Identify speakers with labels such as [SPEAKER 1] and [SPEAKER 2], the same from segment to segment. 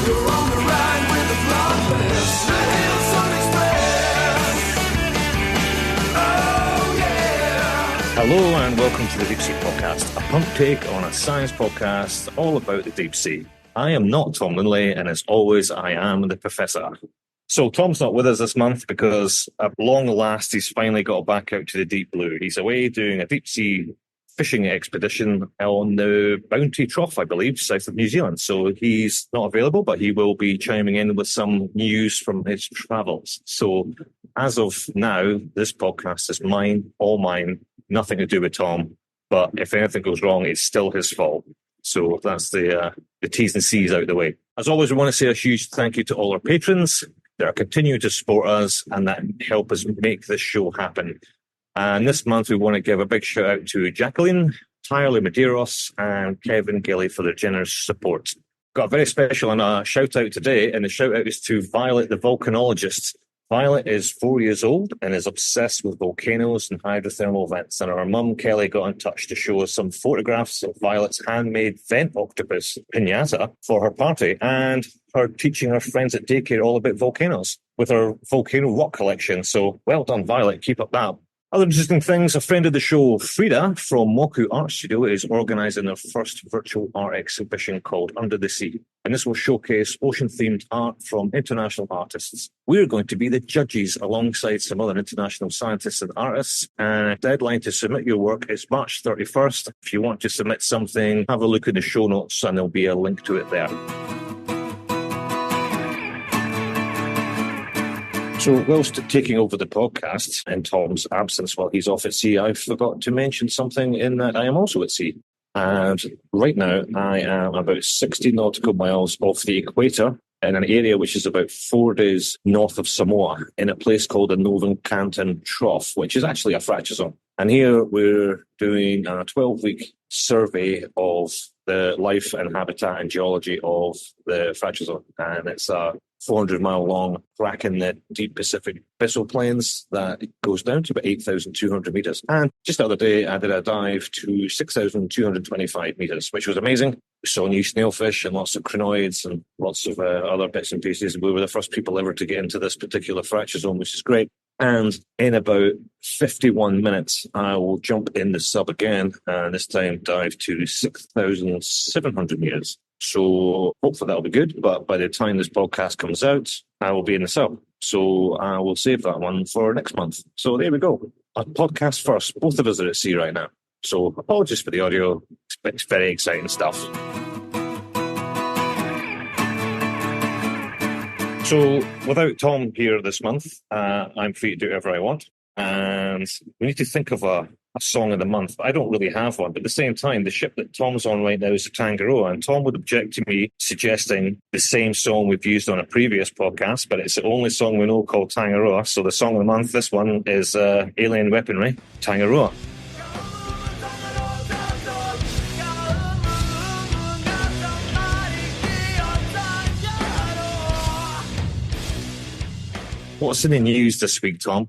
[SPEAKER 1] You're on the ride with the blobish, the Hillsong Express. Oh yeah.
[SPEAKER 2] Hello and welcome to the Deep Sea Podcast, a punk take on a science podcast all about the deep sea. I am not Tom Lindley, and as always, I am the Professor. So Tom's not with us this month because at long last he's finally got back out to the deep blue. He's away doing a deep sea fishing expedition on the Bounty Trough, I believe, south of New Zealand. So he's not available, but he will be chiming in with some news from his travels. So as of now, this podcast is mine, all mine, nothing to do with Tom. But if anything goes wrong, it's still his fault. So that's the T's and C's out of the way. As always, we want to say a huge thank you to all our patrons that are continuing to support us and that help us make this show happen. And this month, we want to give a big shout out to Jacqueline, Tyler Medeiros, and Kevin Gilly for their generous support. Got a very special shout out today, and the shout out is to Violet, the volcanologist. Violet is 4 years old and is obsessed with volcanoes and hydrothermal vents. And our mum, Kelly, got in touch to show us some photographs of Violet's handmade vent octopus pinata for her party and her teaching her friends at daycare all about volcanoes with her volcano rock collection. So well done, Violet. Keep up that. Other interesting things, a friend of the show, Frida from Moku Art Studio, is organising their first virtual art exhibition called Under the Sea. And this will showcase ocean-themed art from international artists. We're going to be the judges alongside some other international scientists and artists. And the deadline to submit your work is March 31st. If you want to submit something, have a look in the show notes and there'll be a link to it there. So whilst taking over the podcast in Tom's absence while he's off at sea, I forgot to mention something in that I am also at sea. And right now I am about 60 nautical miles off the equator in an area which is about 4 days north of Samoa in a place called the Northern Canton Trough, which is actually a fracture zone. And here we're doing a 12-week survey of the life and habitat and geology of the fracture zone. And it's a 400-mile long crack in the deep Pacific abyssal plains that goes down to about 8,200 meters. And just the other day, I did a dive to 6,225 meters, which was amazing. We saw new snailfish and lots of crinoids and lots of other bits and pieces. We were the first people ever to get into this particular fracture zone, which is great. And in about 51 minutes, I will jump in the sub again, and this time dive to 6,700 meters. So hopefully that'll be good. But by the time this podcast comes out, I will be in the sub. So I will save that one for next month. So there we go. A podcast first. Both of us are at sea right now. So apologies for the audio. It's very exciting stuff. So without Tom here this month, I'm free to do whatever I want. And we need to think of a song of the month. I don't really have one, but at the same time, the ship that Tom's on right now is the Tangaroa, and Tom would object to me suggesting the same song we've used on a previous podcast, but it's the only song we know called Tangaroa. So the song of the month, this one, is Alien Weaponry, Tangaroa. What's in the news this week, Tom?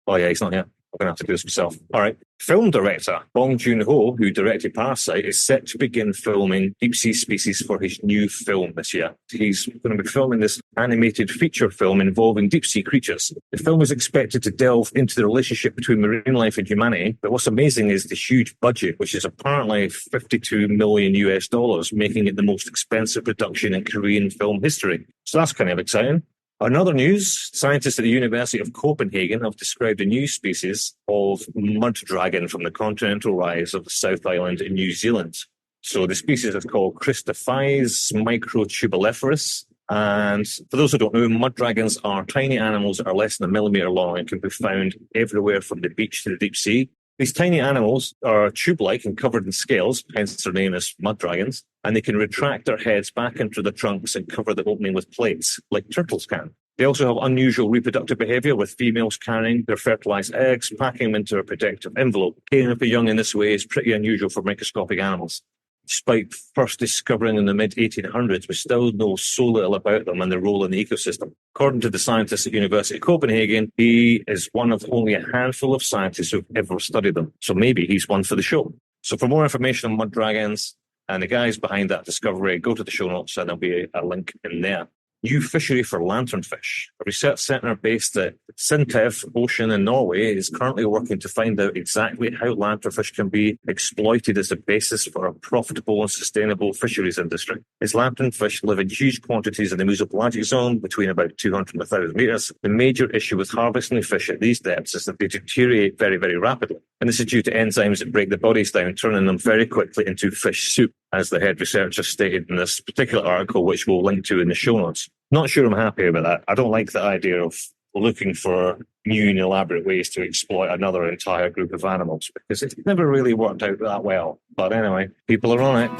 [SPEAKER 2] Oh yeah, he's not here. I'm going to have to do this myself. All right. Film director Bong Joon-ho, who directed Parasite, is set to begin filming deep-sea species for his new film this year. He's going to be filming this animated feature film involving deep-sea creatures. The film is expected to delve into the relationship between marine life and humanity, but what's amazing is the huge budget, which is apparently $52 million US, making it the most expensive production in Korean film history. So that's kind of exciting. In other news, scientists at the University of Copenhagen have described a new species of mud dragon from the continental rise of the South Island in New Zealand. So the species is called Christophies microtubuliferus. And for those who don't know, mud dragons are tiny animals that are less than a millimetre long and can be found everywhere from the beach to the deep sea. These tiny animals are tube-like and covered in scales, hence their name is mud dragons, and they can retract their heads back into their trunks and cover the opening with plates, like turtles can. They also have unusual reproductive behaviour, with females carrying their fertilised eggs, packing them into a protective envelope. Caring for young in this way is pretty unusual for microscopic animals. Despite first discovering in the mid-1800s, we still know so little about them and their role in the ecosystem. According to the scientists at University of Copenhagen, he is one of only a handful of scientists who've ever studied them. So maybe he's one for the show. So for more information on mud dragons, And the guys behind that discovery, go to the show notes and there'll be a link in there. New fishery for lanternfish. A research centre based at Sintef Ocean in Norway is currently working to find out exactly how lanternfish can be exploited as a basis for a profitable and sustainable fisheries industry. As lanternfish live in huge quantities in the mesopelagic zone between about 200 and 1,000 metres, the major issue with harvesting fish at these depths is that they deteriorate very, very rapidly. And this is due to enzymes that break the bodies down, turning them very quickly into fish soup, as the head researcher stated in this particular article, which we'll link to in the show notes. Not sure I'm happy about that. I don't like the idea of looking for new and elaborate ways to exploit another entire group of animals, because it's never really worked out that well. But anyway, people are on it.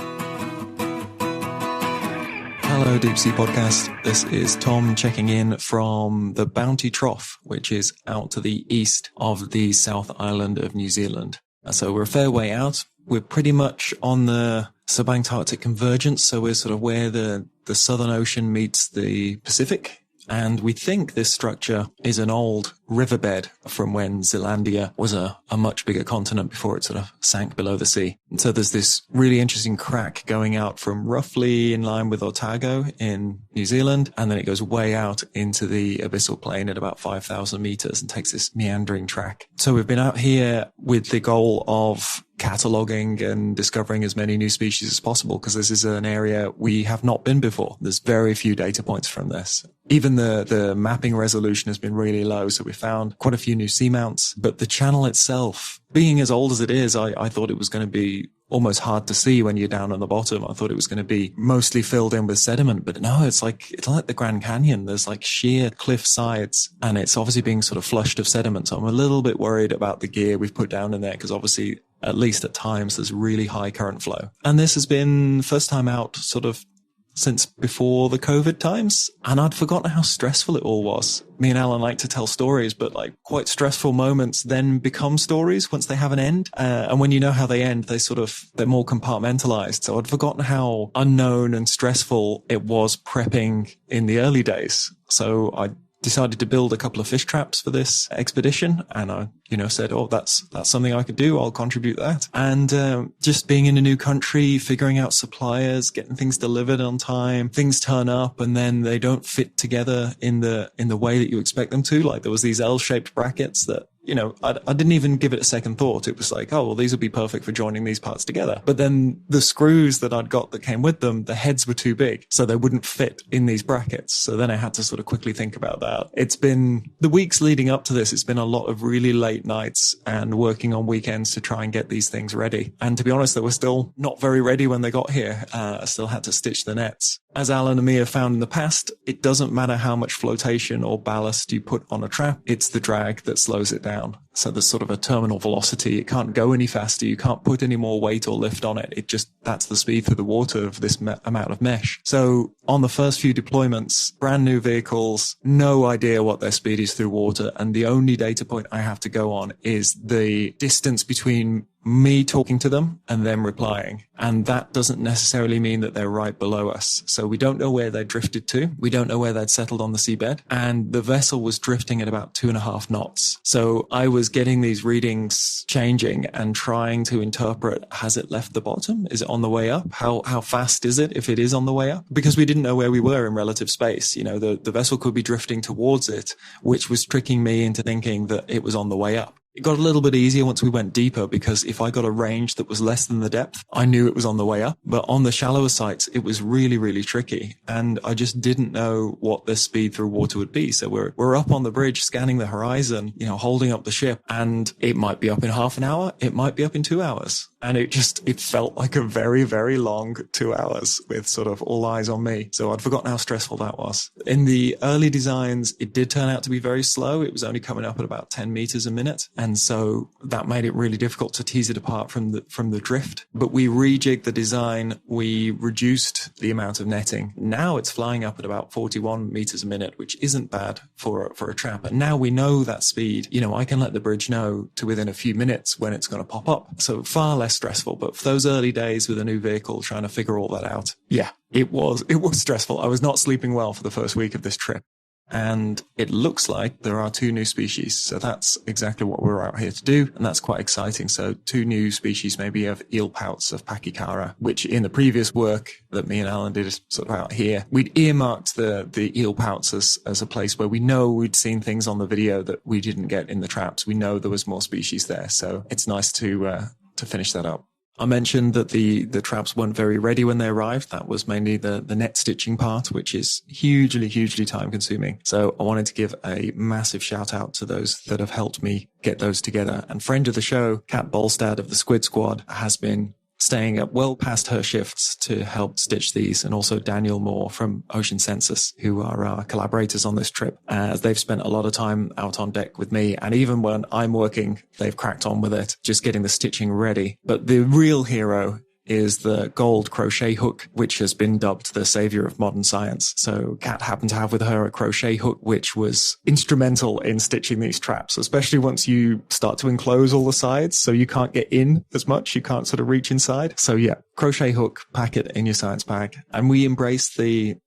[SPEAKER 3] Hello, Deep Sea Podcast. This is Tom checking in from the Bounty Trough, which is out to the east of the South Island of New Zealand. So we're a fair way out. We're pretty much on the subantarctic convergence, so we're sort of where the Southern Ocean meets the Pacific. And we think this structure is an old riverbed from when Zealandia was a much bigger continent before it sort of sank below the sea. And so there's this really interesting crack going out from roughly in line with Otago in New Zealand, and then it goes way out into the abyssal plain at about 5,000 meters and takes this meandering track. So we've been out here with the goal of cataloging and discovering as many new species as possible, because this is an area we have not been before. There's very few data points from this. Even the mapping resolution has been really low, so we found quite a few new seamounts. But the channel itself, being as old as it is, I thought it was going to be almost hard to see when you're down on the bottom. I thought it was going to be mostly filled in with sediment, but no, it's like the Grand Canyon. There's like sheer cliff sides, and it's obviously being sort of flushed of sediment. So I'm a little bit worried about the gear we've put down in there, because obviously, at least at times, there's really high current flow. And this has been first time out sort of since before the COVID times. And I'd forgotten how stressful it all was. Me and Alan like to tell stories, but like quite stressful moments then become stories once they have an end. And when you know how they end, they're more compartmentalized. So I'd forgotten how unknown and stressful it was prepping in the early days. So I decided to build a couple of fish traps for this expedition, and I, said, oh, that's something I could do. I'll contribute that. And just being in a new country, figuring out suppliers, getting things delivered on time, things turn up and then they don't fit together in the way that you expect them to. Like there was these L-shaped brackets that, I didn't even give it a second thought. It was like, oh, well, these would be perfect for joining these parts together. But then the screws that I'd got that came with them, the heads were too big, so they wouldn't fit in these brackets. So then I had to sort of quickly think about that. It's been the weeks leading up to this. It's been a lot of really late nights and working on weekends to try and get these things ready. And to be honest, they were still not very ready when they got here. I still had to stitch the nets. As Alan and me have found in the past, it doesn't matter how much flotation or ballast you put on a trap. It's the drag that slows it down. So there's sort of a terminal velocity. It can't go any faster. You can't put any more weight or lift on it. That's the speed through the water of this amount of mesh. So on the first few deployments, brand new vehicles, no idea what their speed is through water. And the only data point I have to go on is the distance between me talking to them and them replying. And that doesn't necessarily mean that they're right below us. So we don't know where they drifted to. We don't know where they'd settled on the seabed. And the vessel was drifting at about 2.5 knots. So I was getting these readings changing and trying to interpret, has it left the bottom? Is it on the way up? How fast is it if it is on the way up? Because we didn't know where we were in relative space. The vessel could be drifting towards it, which was tricking me into thinking that it was on the way up. It got a little bit easier once we went deeper, because if I got a range that was less than the depth, I knew it was on the way up. But on the shallower sites, it was really, really tricky. And I just didn't know what the speed through water would be. So we're up on the bridge scanning the horizon, holding up the ship, and it might be up in half an hour. It might be up in 2 hours. And it felt like a very, very long 2 hours with sort of all eyes on me. So I'd forgotten how stressful that was. In the early designs, it did turn out to be very slow. It was only coming up at about 10 meters a minute. And so that made it really difficult to tease it apart from the drift. But we rejigged the design. We reduced the amount of netting. Now it's flying up at about 41 meters a minute, which isn't bad for a trap. And now we know that speed. I can let the bridge know to within a few minutes when it's going to pop up. So far less stressful. But for those early days with a new vehicle, trying to figure all that out, yeah, it was stressful. I was not sleeping well for the first week of this trip. and it looks like there are 2 new species. So that's exactly what we're out here to do, and that's quite exciting. So 2 new species maybe of eel pouts of Pachycara, which in the previous work that me and Alan did sort of out here, we'd earmarked the eel pouts as a place where we know we'd seen things on the video that we didn't get in the traps. We know there was more species there, so it's nice to finish that up. I mentioned that the traps weren't very ready when they arrived. That was mainly the net stitching part, which is hugely time consuming. So I wanted to give a massive shout out to those that have helped me get those together. And friend of the show, Kat Bolstad of the Squid Squad, has been staying up well past her shifts to help stitch these, and also Daniel Moore from Ocean Census, who are our collaborators on this trip. They've spent a lot of time out on deck with me, and even when I'm working, they've cracked on with it, just getting the stitching ready. But the real hero is the gold crochet hook, which has been dubbed the savior of modern science. So Kat happened to have with her a crochet hook, which was instrumental in stitching these traps, especially once you start to enclose all the sides, so you can't get in as much, you can't sort of reach inside. So yeah, crochet hook, pack it in your science bag. And we embraced the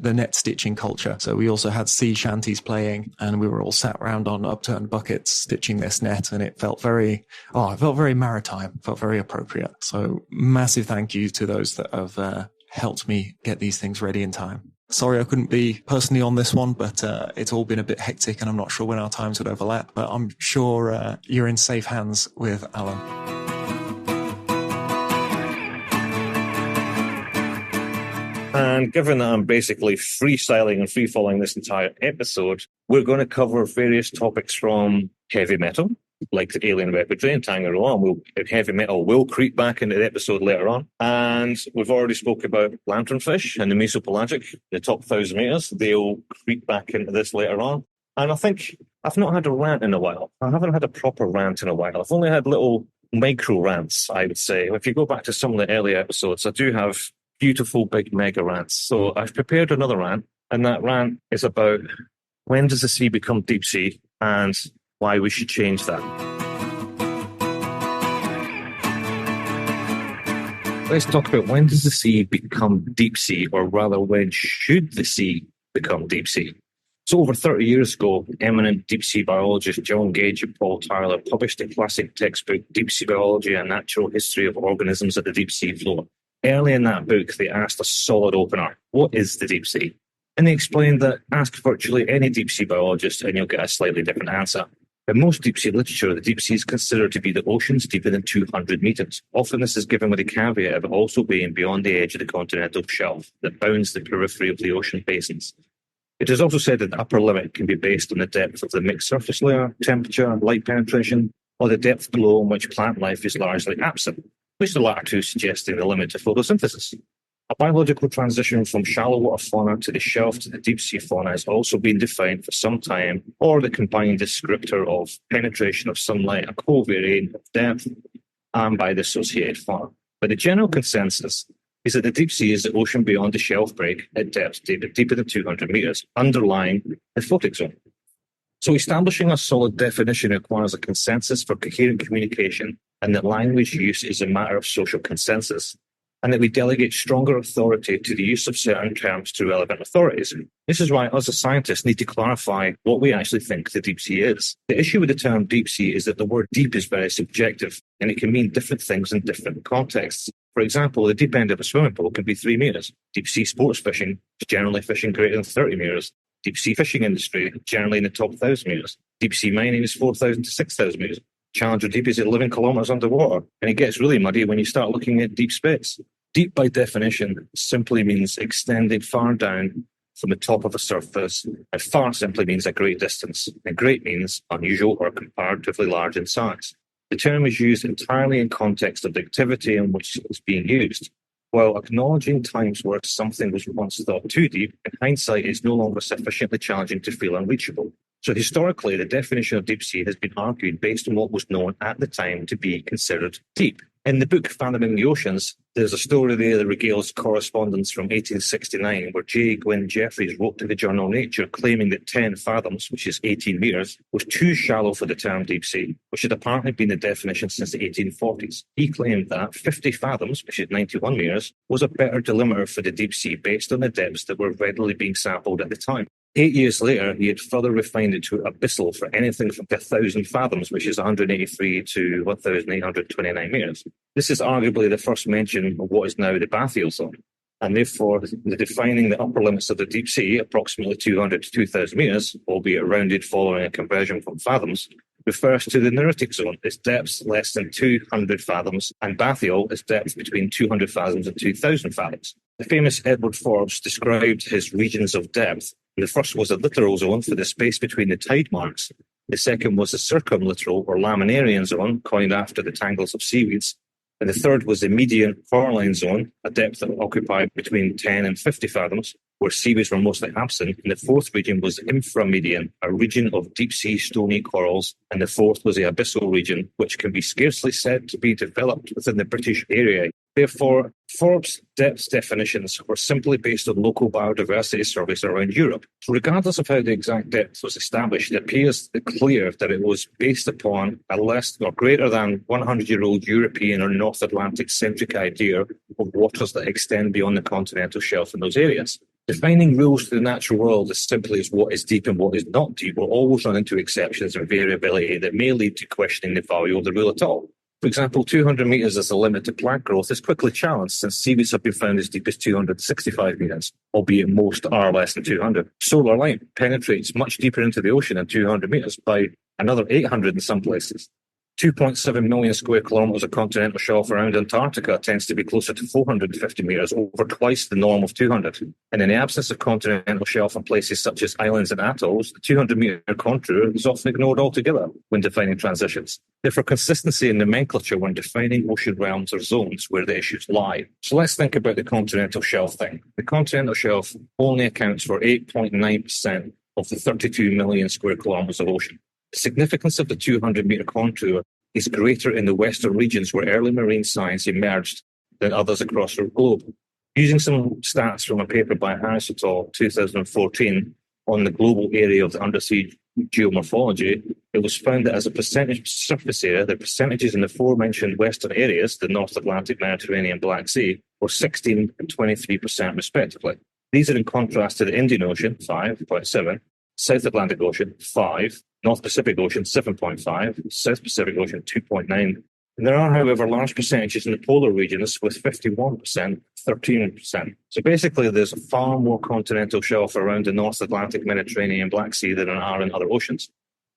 [SPEAKER 3] net stitching culture. So we also had sea shanties playing, and we were all sat around on upturned buckets stitching this net, and it felt very maritime, felt very appropriate. So massive thank you to those that have helped me get these things ready in time. Sorry I couldn't be personally on this one, but it's all been a bit hectic, and I'm not sure when our times would overlap, but I'm sure you're in safe hands with Alan.
[SPEAKER 2] And given that I'm basically freestyling and free-falling this entire episode, we're going to cover various topics from heavy metal, like the alien weaponry and Tangaroa. Heavy metal will creep back into the episode later on. And we've already spoke about lanternfish and the mesopelagic, the top 1,000 meters. They'll creep back into this later on. And I think I've not had a rant in a while. I haven't had a proper rant in a while. I've only had little micro rants, I would say. If you go back to some of the early episodes, I do have beautiful big mega rants. So I've prepared another rant, and that rant is about when does the sea become deep sea and why we should change that. Let's talk about when does the sea become deep sea, or rather when should the sea become deep sea. So over 30 years ago, eminent deep sea biologists John Gage and Paul Tyler published a classic textbook, Deep Sea Biology, A Natural History of Organisms at the Deep Sea Floor. Early in that book, they asked a solid opener, what is the deep sea? And they explained that ask virtually any deep sea biologist and you'll get a slightly different answer. In most deep sea literature, the deep sea is considered to be the oceans deeper than 200 meters. Often this is given with a caveat of it also being beyond the edge of the continental shelf that bounds the periphery of the ocean basins. It is also said that the upper limit can be based on the depth of the mixed surface layer, temperature, light penetration, or the depth below in which plant life is largely absent, which the latter two suggesting the limit to photosynthesis. A biological transition from shallow water fauna to the shelf to the deep sea fauna has also been defined for some time, or the combined descriptor of penetration of sunlight, a covariant of depth, and by the associated fauna. But the general consensus is that the deep sea is the ocean beyond the shelf break at depths deeper than 200 meters, underlying the photic zone. So establishing a solid definition requires a consensus for coherent communication, and that language use is a matter of social consensus, and that we delegate stronger authority to the use of certain terms to relevant authorities. This is why us as scientists need to clarify what we actually think the deep sea is. The issue with the term deep sea is that the word deep is very subjective, and it can mean different things in different contexts. For example, the deep end of a swimming pool can be 3 meters. Deep sea sports fishing is generally fishing greater than 30 meters. Deep sea fishing industry, generally in the top 1,000 meters. Deep sea mining is 4,000 to 6,000 meters. Challenger Deep is 11 kilometers underwater, and it gets really muddy when you start looking at deep space. Deep, by definition, simply means extending far down from the top of a surface, and far simply means a great distance, and great means unusual or comparatively large in size. The term is used entirely in context of the activity in which it's being used. While acknowledging times where something was once thought too deep, in hindsight it's no longer sufficiently challenging to feel unreachable. So historically, the definition of deep sea has been argued based on what was known at the time to be considered deep. In the book Fathoming the Oceans, there's a story there that regales correspondence from 1869 where J. Gwynne Jeffreys wrote to the journal Nature claiming that 10 fathoms, which is 18 metres, was too shallow for the term deep sea, which had apparently been the definition since the 1840s. He claimed that 50 fathoms, which is 91 metres, was a better delimiter for the deep sea based on the depths that were readily being sampled at the time. 8 years later, he had further refined it to abyssal for anything from 1,000 fathoms, which is 183 to 1,829 meters. This is arguably the first mention of what is now the bathyal zone, and therefore the defining the upper limits of the deep sea, approximately 200 to 2,000 meters, albeit rounded following a conversion from fathoms, refers to the neritic zone, its depths less than 200 fathoms, and bathyal, its depth between 200 fathoms and 2,000 fathoms. The famous Edward Forbes described his regions of depth. The first was a littoral zone for the space between the tide marks. The second was a circumlittoral or laminarian zone, coined after the tangles of seaweeds. And the third was the median coralline zone, a depth that occupied between 10 and 50 fathoms, where seaweeds were mostly absent. And the fourth region was the inframedian, a region of deep-sea stony corals. And the fourth was the abyssal region, which can be scarcely said to be developed within the British area. Therefore, Forbes' depth definitions were simply based on local biodiversity surveys around Europe. So regardless of how the exact depth was established, it appears clear that it was based upon a less or greater than 100-year-old European or North Atlantic-centric idea of waters that extend beyond the continental shelf in those areas. Defining rules for the natural world as simply as what is deep and what is not deep will always run into exceptions and variability that may lead to questioning the value of the rule at all. For example, 200 metres as a limit to plant growth is quickly challenged since seaweeds have been found as deep as 265 metres, albeit most are less than 200. Solar light penetrates much deeper into the ocean than 200 metres, by another 800 in some places. 2.7 million square kilometres of continental shelf around Antarctica tends to be closer to 450 metres, over twice the norm of 200. And in the absence of continental shelf in places such as islands and atolls, the 200-metre contour is often ignored altogether when defining transitions. Therefore, consistency in nomenclature when defining ocean realms or zones where the issues lie. So let's think about the continental shelf thing. The continental shelf only accounts for 8.9% of the 32 million square kilometres of ocean. The significance of the 200-metre contour is greater in the western regions where early marine science emerged than others across the globe. Using some stats from a paper by Harris et al. 2014 on the global area of the undersea geomorphology, it was found that as a percentage surface area, the percentages in the aforementioned western areas, the North Atlantic, Mediterranean, Black Sea, were 16 and 23% respectively. These are in contrast to the Indian Ocean, 5.7, South Atlantic Ocean, 5, North Pacific Ocean, 7.5, South Pacific Ocean, 2.9. And there are, however, large percentages in the polar regions with 51%, 13%. So basically, there's far more continental shelf around the North Atlantic, Mediterranean, Black Sea than there are in other oceans.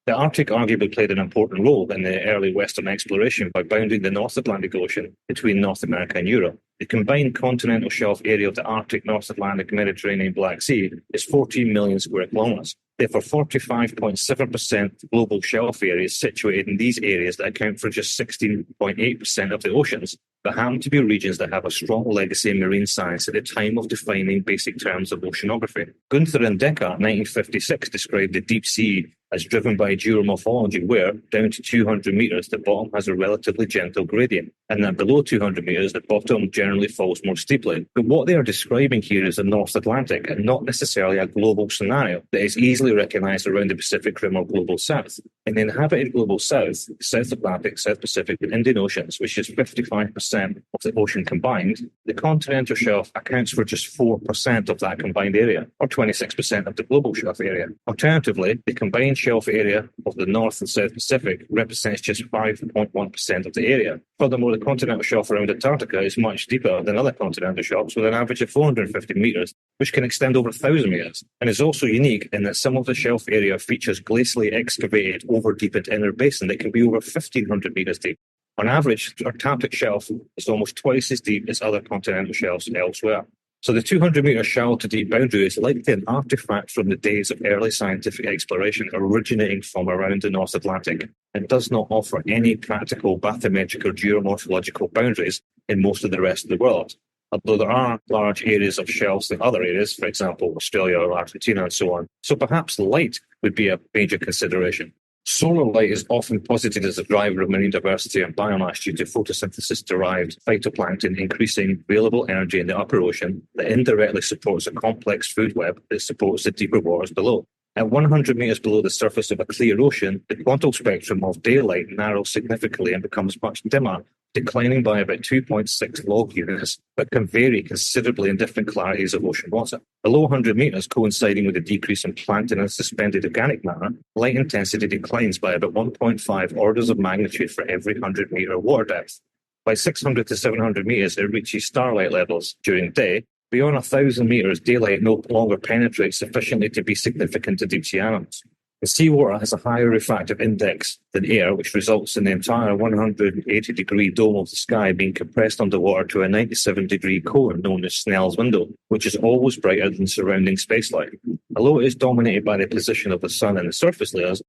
[SPEAKER 2] The Arctic arguably played an important role in the early Western exploration by bounding the North Atlantic Ocean between North America and Europe. The combined continental shelf area of the Arctic, North Atlantic, Mediterranean, Black Sea is 14 million square kilometres. Therefore, 45.7% global shelf area is situated in these areas that account for just 16.8% of the oceans, but happen to be regions that have a strong legacy in marine science at the time of defining basic terms of oceanography. Gunther and Deckard, 1956, described the deep sea as driven by geomorphology, where, down to 200 metres, the bottom has a relatively gentle gradient, and that below 200 metres, the bottom generally falls more steeply. But what they are describing here is the North Atlantic, and not necessarily a global scenario that is easily recognised around the Pacific Rim or global south. In the inhabited global south, South Atlantic, South Pacific, and Indian Oceans, which is 55% of the ocean combined, the continental shelf accounts for just 4% of that combined area, or 26% of the global shelf area. Alternatively, the combined shelf area of the North and South Pacific represents just 5.1% of the area. Furthermore, the continental shelf around Antarctica is much deeper than other continental shelves, with an average of 450 metres, which can extend over 1,000 metres, and is also unique in that some of the shelf area features glacially excavated, over-deepened inner basin that can be over 1,500 metres deep. On average, the Antarctic shelf is almost twice as deep as other continental shelves elsewhere. So the 200-metre shallow to deep boundary is likely an artifact from the days of early scientific exploration originating from around the North Atlantic, and does not offer any practical bathymetric or geomorphological boundaries in most of the rest of the world. Although there are large areas of shelves in other areas, for example, Australia or Argentina and so on. So perhaps light would be a major consideration. Solar light is often posited as a driver of marine diversity and biomass due to photosynthesis-derived phytoplankton increasing available energy in the upper ocean that indirectly supports a complex food web that supports the deeper waters below. At 100 metres below the surface of a clear ocean, the quantal spectrum of daylight narrows significantly and becomes much dimmer declining by about 2.6 log units, but can vary considerably in different clarities of ocean water. Below 100 metres, coinciding with a decrease in plankton and suspended organic matter, light intensity declines by about 1.5 orders of magnitude for every 100 metre water depth. By 600 to 700 metres, it reaches starlight levels during day. Beyond 1,000 metres, daylight no longer penetrates sufficiently to be significant to deep-sea animals. The seawater has a higher refractive index than air, which results in the entire 180-degree dome of the sky being compressed underwater to a 97-degree cone known as Snell's window, which is always brighter than surrounding spacelight. Although it is dominated by the position of the sun and the surface layers,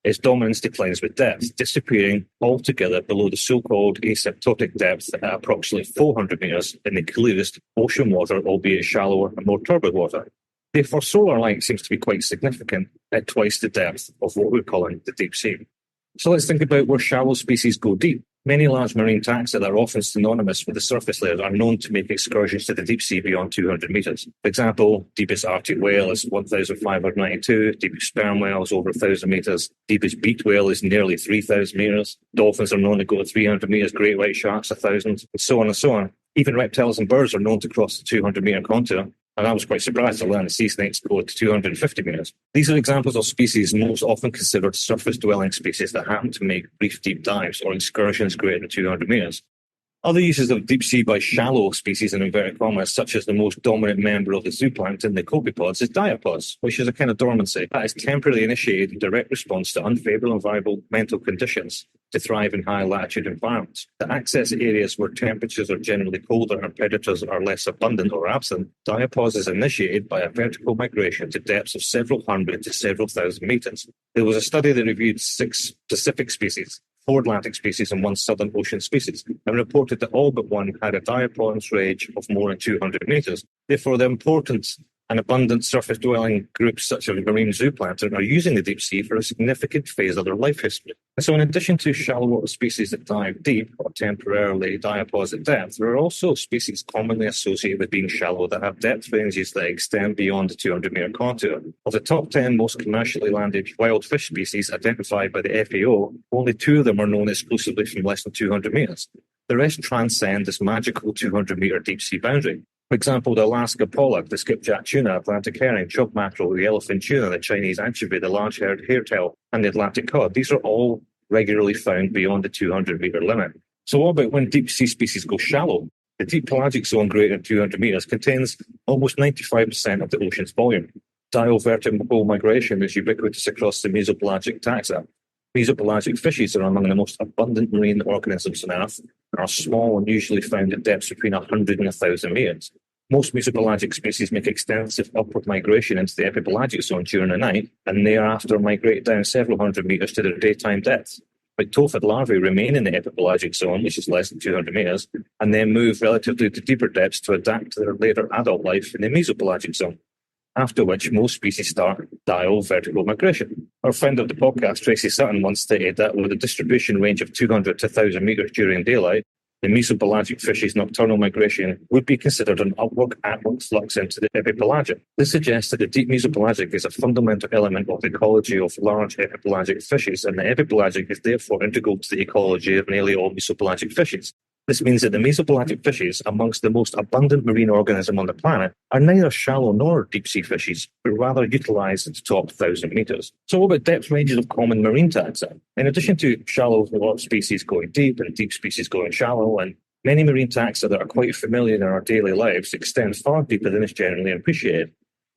[SPEAKER 2] its dominance declines with depth, disappearing altogether below the so-called asymptotic depth at approximately 400 metres in the clearest ocean water, albeit shallower and more turbid water. Therefore, solar light seems to be quite significant at twice the depth of what we're calling the deep sea. So let's think about where shallow species go deep. Many large marine taxa that are often synonymous with the surface layers are known to make excursions to the deep sea beyond 200 metres. For example, deepest Arctic whale is 1,592, deepest sperm whale is over 1,000 metres, deepest beaked whale is nearly 3,000 metres, dolphins are known to go to 300 metres, great white sharks 1,000, and so on and so on. Even reptiles and birds are known to cross the 200-metre contour. And I was quite surprised to learn that sea snakes go to 250 metres. These are examples of species most often considered surface-dwelling species that happen to make brief deep dives or excursions greater than 200 metres. Other uses of deep sea by shallow species in inverted commas, such as the most dominant member of the zooplankton, the copepods, is diapods, which is a kind of dormancy that is temporarily initiated in direct response to unfavourable environmental conditions to thrive in high latitude environments. To access areas where temperatures are generally colder and predators are less abundant or absent, diapause is initiated by a vertical migration to depths of several hundred to several thousand metres. There was a study that reviewed 6 Pacific species, 4 Atlantic species and 1 Southern Ocean species, and reported that all but one had a diapause range of more than 200 metres. Therefore, the important and abundant surface-dwelling groups such as marine zooplankton are using the deep sea for a significant phase of their life history. And so in addition to shallow water species that dive deep or temporarily diapause at depth, there are also species commonly associated with being shallow that have depth ranges that extend beyond the 200-metre contour. Of the top 10 most commercially landed wild fish species identified by the FAO, only 2 of them are known exclusively from less than 200 metres. The rest transcend this magical 200-metre deep-sea boundary. For example, the Alaska pollock, the skipjack tuna, Atlantic herring, chub mackerel, the yellowfin tuna, the Chinese anchovy, the large-haired hairtail, and the Atlantic cod. These are all regularly found beyond the 200-metre limit. So what about when deep-sea species go shallow? The deep pelagic zone greater than 200 metres contains almost 95% of the ocean's volume. Diel-vertical migration is ubiquitous across the mesopelagic taxa. Mesopelagic fishes are among the most abundant marine organisms on Earth and are small and usually found at depths between 100 and 1,000 metres. Most mesopelagic species make extensive upward migration into the epipelagic zone during the night and thereafter migrate down several hundred metres to their daytime depths. But tophet larvae remain in the epipelagic zone, which is less than 200 metres, and then move relatively to deeper depths to adapt to their later adult life in the mesopelagic zone, after which most species start diel-vertical migration. Our friend of the podcast, Tracy Sutton, once stated that with a distribution range of 200 to 1,000 metres during daylight, the mesopelagic fish's nocturnal migration would be considered an upward flux into the epipelagic. This suggests that the deep mesopelagic is a fundamental element of the ecology of large epipelagic fishes, and the epipelagic is therefore integral to the ecology of nearly all mesopelagic fishes. This means that the mesopelagic fishes, amongst the most abundant marine organism on the planet, are neither shallow nor deep-sea fishes, but rather utilised at the top 1,000 metres. So what about depth ranges of common marine taxa? In addition to shallow water species going deep and deep species going shallow, and many marine taxa that are quite familiar in our daily lives extend far deeper than is generally appreciated.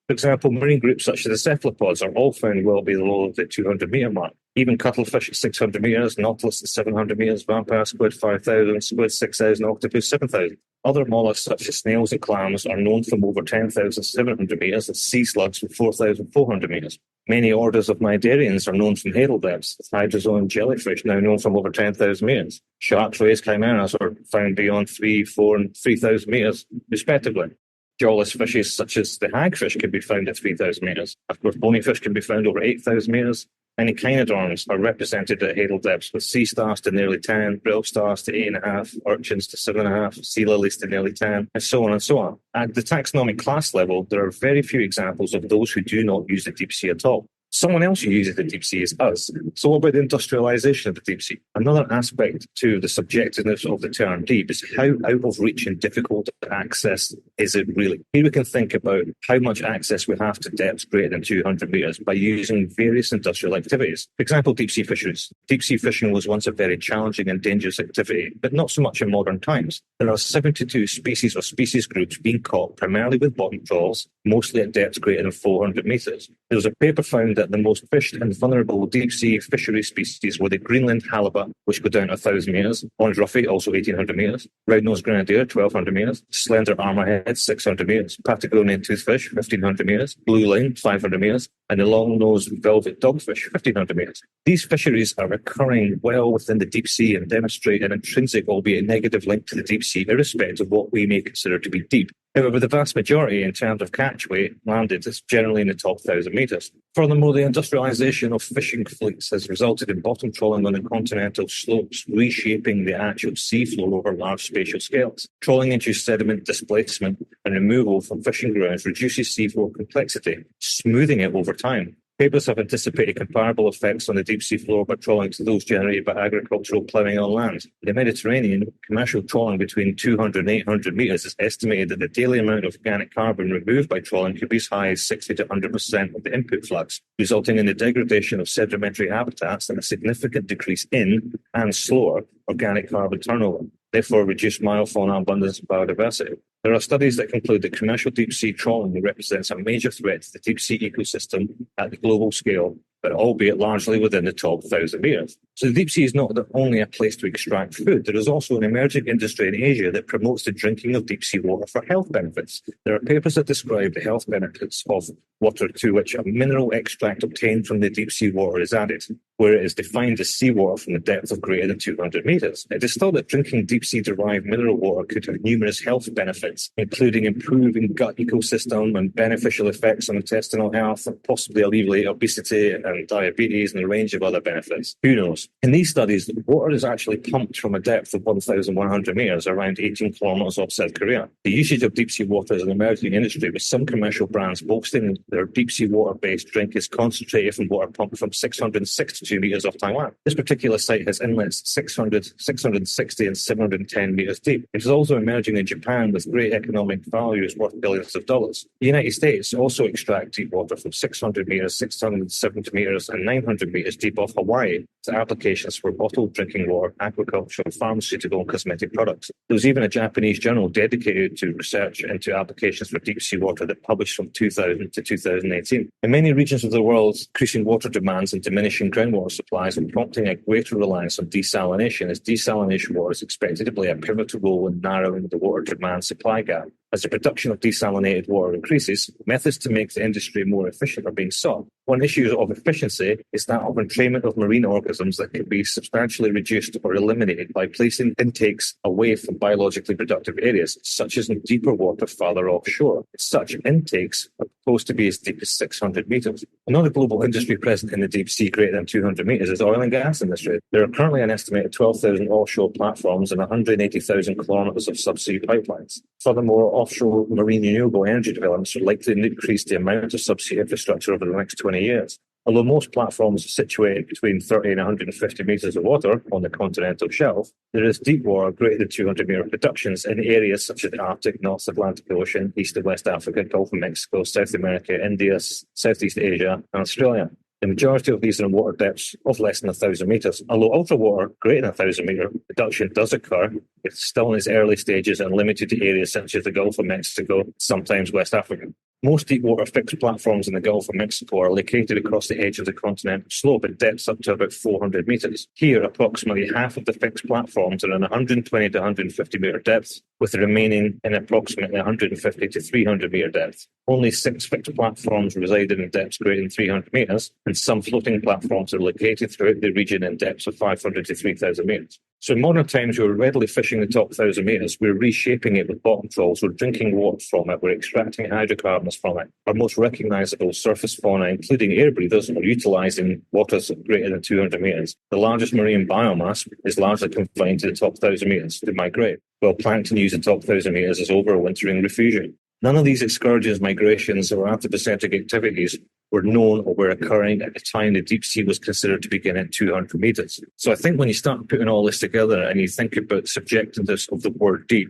[SPEAKER 2] For example, marine groups such as the cephalopods are all found well below the 200-metre mark. Even cuttlefish at 600 metres, nautilus at 700 metres, vampire squid 5,000, squid 6,000, octopus 7,000. Other mollusks such as snails and clams are known from over 10,700 metres and sea slugs from 4,400 metres. Many orders of cnidarians are known from hadal depths, with hydrozoan jellyfish now known from over 10,000 metres. Sharks, rays, chimeras are found beyond 3, 4 and 3,000 metres respectively. Jawless fishes such as the hagfish can be found at 3,000 metres. Of course, bony fish can be found over 8,000 metres. Many kinodorms are represented at hadal depths, with sea stars to nearly 10, brill stars to 8.5, urchins to 7.5, sea lilies to nearly 10, and so on and so on. At the taxonomic class level, there are very few examples of those who do not use the deep sea at all. Someone else who uses the deep sea is us. So what about the industrialization of the deep sea? Another aspect to the subjectiveness of the term deep is how out of reach and difficult to access is it really? Here we can think about how much access we have to depths greater than 200 meters by using various industrial activities. For example, deep sea fisheries. Deep sea fishing was once a very challenging and dangerous activity, but not so much in modern times. There are 72 species or species groups being caught primarily with bottom trawls, mostly at depths greater than 400 meters. There was a paper found that the most fished and vulnerable deep-sea fishery species were the Greenland halibut, which go down 1,000 meters, orange ruffy, also 1,800 meters, round-nosed grenadier, 1,200 meters, slender armorhead, 600 meters, Patagonian toothfish, 1,500 meters, blue line, 500 meters, and the long-nosed velvet dogfish, 1,500 meters. These fisheries are occurring well within the deep sea and demonstrate an intrinsic, albeit negative, link to the deep sea, irrespective of what we may consider to be deep. However, the vast majority, in terms of catch weight landed, is generally in the top 1,000 meters. Furthermore, the industrialization of fishing fleets has resulted in bottom trawling on the continental slopes, reshaping the actual seafloor over large spatial scales. Trawling into sediment displacement and removal from fishing grounds reduces seafloor complexity, smoothing it over time. Papers have anticipated comparable effects on the deep sea floor by trawling to those generated by agricultural ploughing on land. In the Mediterranean, commercial trawling between 200 and 800 meters is estimated that the daily amount of organic carbon removed by trawling could be as high as 60 to 100% of the input flux, resulting in the degradation of sedimentary habitats and a significant decrease in and slower organic carbon turnover, therefore reduced meiofauna abundance and biodiversity. There are studies that conclude that commercial deep-sea trawling represents a major threat to the deep-sea ecosystem at the global scale, but albeit largely within the top 1,000 meters. So the deep sea is not only a place to extract food. There is also an emerging industry in Asia that promotes the drinking of deep-sea water for health benefits. There are papers that describe the health benefits of water to which a mineral extract obtained from the deep-sea water is added, where it is defined as seawater from the depth of greater than 200 meters. It is thought that drinking deep-sea-derived mineral water could have numerous health benefits, including improving gut ecosystem and beneficial effects on intestinal health, and possibly alleviate obesity and diabetes and a range of other benefits. Who knows? In these studies, the water is actually pumped from a depth of 1,100 meters, around 18 kilometers off South Korea. The usage of deep-sea water is an emerging industry, with some commercial brands boasting their deep-sea water-based drink is concentrated from water pumped from 662 meters off Taiwan. This particular site has inlets 600, 660 and 710 meters deep. It is also emerging in Japan with great economic values worth billions of dollars. The United States also extract deep water from 600 meters, 670 meters and 900 meters deep off Hawaii to applications for bottled drinking water, aquaculture, pharmaceutical and cosmetic products. There was even a Japanese journal dedicated to research into applications for deep sea water that published from 2000 to 2018. In many regions of the world, increasing water demands and diminishing groundwater supplies are prompting a greater reliance on desalination, as desalination water is expected to play a pivotal role in narrowing the water demand supply gap. As the production of desalinated water increases, methods to make the industry more efficient are being sought. One issue of efficiency is that of entrainment of marine organisms that can be substantially reduced or eliminated by placing intakes away from biologically productive areas, such as in deeper water farther offshore. Such intakes are proposed to be as deep as 600 meters. Another global industry present in the deep sea greater than 200 meters is the oil and gas industry. There are currently an estimated 12,000 offshore platforms and 180,000 kilometers of subsea pipelines. Furthermore, offshore marine renewable energy developments are likely to increase the amount of subsea infrastructure over the next 20 years. Although most platforms are situated between 30 and 150 meters of water on the continental shelf, there is deep water greater than 200 meter productions in areas such as the Arctic, North Atlantic Ocean, East and West Africa, Gulf of Mexico, South America, India, Southeast Asia, and Australia. The majority of these are in water depths of less than 1,000 meters. Although ultra-water greater than 1,000 meter production does occur, it's still in its early stages and limited to areas such as the Gulf of Mexico, sometimes West Africa. Most deep-water fixed platforms in the Gulf of Mexico are located across the edge of the continental slope at depths up to about 400 meters. Here, approximately half of the fixed platforms are in 120 to 150 meter depths, with the remaining in approximately 150 to 300 meter depth. Only 6 fixed platforms reside in depths greater than 300 meters, and some floating platforms are located throughout the region in depths of 500 to 3,000 meters. So in modern times, we're readily fishing the top 1,000 meters. We're reshaping it with bottom trawls. We're drinking water from it. We're extracting hydrocarbons from it. Our most recognizable surface fauna, including air breathers, are utilizing waters greater than 200 meters. The largest marine biomass is largely confined to the top 1,000 meters to migrate, while plankton use the top 1,000 meters as overwintering refugium. None of these excursions, migrations, or anthropocentric activities were known or were occurring at the time the deep sea was considered to begin at 200 meters. So I think when you start putting all this together and you think about the subjectiveness of the word deep,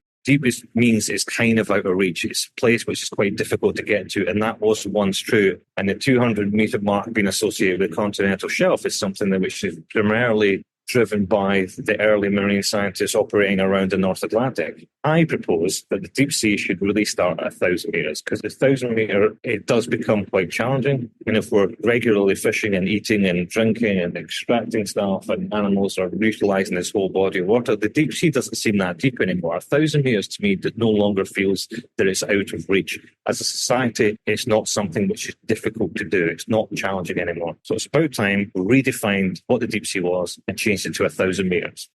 [SPEAKER 2] means it's kind of out of reach. It's a place which is quite difficult to get to, and that was once true. And the 200-meter mark being associated with the continental shelf is something that which is primarily driven by the early marine scientists operating around the North Atlantic. I propose that the deep sea should really start at 1,000 meters, because at 1,000 meter, it does become quite challenging. And if we're regularly fishing and eating and drinking and extracting stuff and animals are utilizing this whole body of water, the deep sea doesn't seem that deep anymore. 1,000 meters to me that no longer feels that it's out of reach. As a society, it's not something which is difficult to do. It's not challenging anymore. So it's about time we redefined what the deep sea was and changed it to 1,000 meters.